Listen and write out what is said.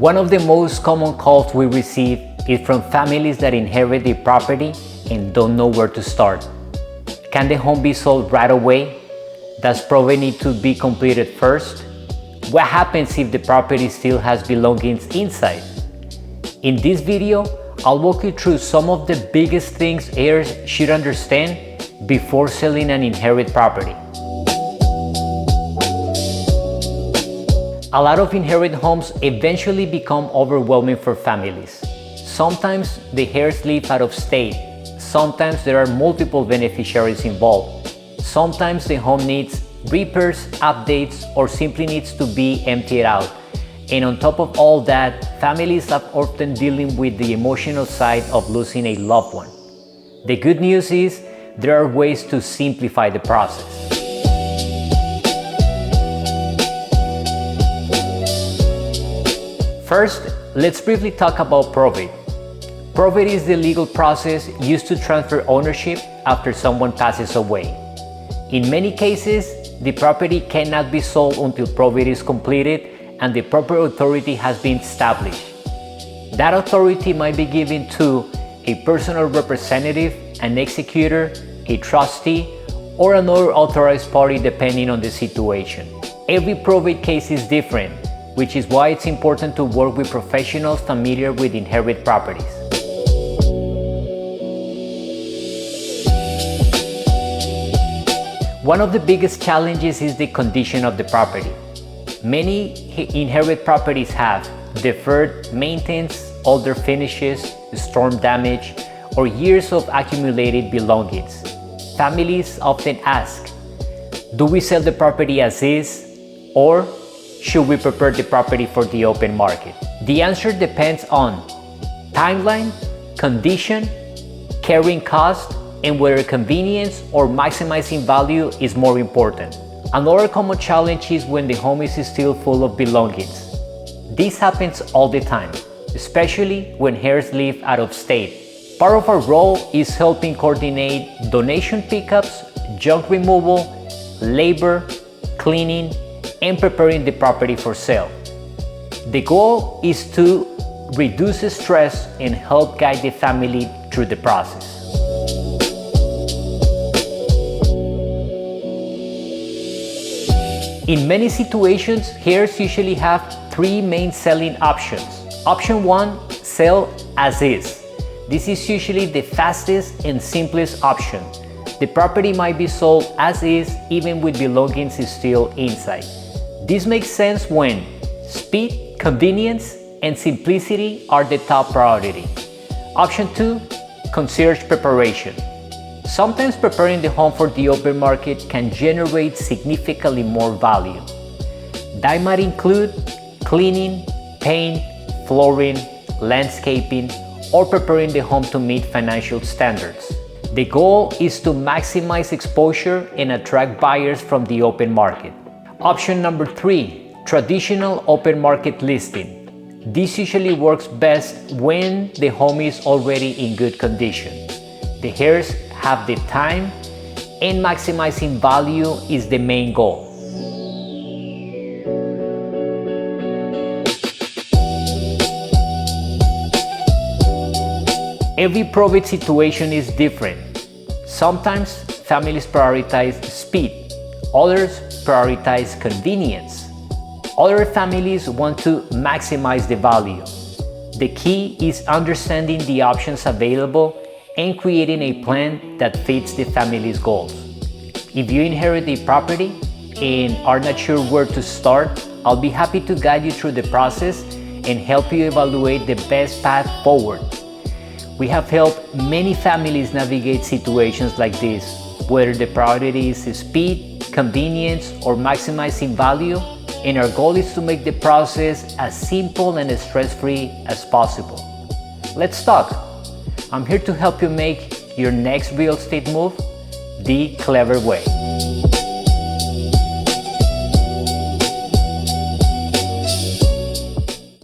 One of the most common calls we receive is from families that inherit the property and don't know where to start. Can the home be sold right away? Does probate need to be completed first? What happens if the property still has belongings inside? In this video, I'll walk you through some of the biggest things heirs should understand before selling an inherited property. A lot of inherited homes eventually become overwhelming for families. Sometimes the heirs live out of state. Sometimes there are multiple beneficiaries involved. Sometimes the home needs repairs, updates, or simply needs to be emptied out. And on top of all that, families are often dealing with the emotional side of losing a loved one. The good news is there are ways to simplify the process. First, let's briefly talk about probate. Probate is the legal process used to transfer ownership after someone passes away. In many cases, the property cannot be sold until probate is completed and the proper authority has been established. That authority might be given to a personal representative, an executor, a trustee, or another authorized party depending on the situation. Every probate case is different, which is why it's important to work with professionals familiar with inherited properties. One of the biggest challenges is the condition of the property. Many inherited properties have deferred maintenance, older finishes, storm damage, or years of accumulated belongings. Families often ask, do we sell the property as is, or should we prepare the property for the open market? The answer depends on timeline, condition, carrying cost, and whether convenience or maximizing value is more important. Another common challenge is when the home is still full of belongings. This happens all the time, especially when heirs live out of state. Part of our role is helping coordinate donation pickups, junk removal, labor, cleaning, and preparing the property for sale. The goal is to reduce stress and help guide the family through the process. In many situations, heirs usually have three main selling options. Option 1, sell as is. This is usually the fastest and simplest option. The property might be sold as is even with belongings still inside. This makes sense when speed, convenience, and simplicity are the top priority. Option 2, concierge preparation. Sometimes preparing the home for the open market can generate significantly more value. That might include cleaning, paint, flooring, landscaping, or preparing the home to meet financial standards. The goal is to maximize exposure and attract buyers from the open market. Option number 3, traditional open market listing. This usually works best when the home is already in good condition. The heirs have the time, and maximizing value is the main goal. Every probate situation is different. Sometimes families prioritize speed, others prioritize convenience. Other families want to maximize the value. The key is understanding the options available and creating a plan that fits the family's goals. If you inherit a property and are not sure where to start, I'll be happy to guide you through the process and help you evaluate the best path forward. We have helped many families navigate situations like this, whether the priority is speed, convenience, or maximizing value, and our goal is to make the process as simple and as stress-free as possible. Let's talk. I'm here to help you make your next real estate move the clever way.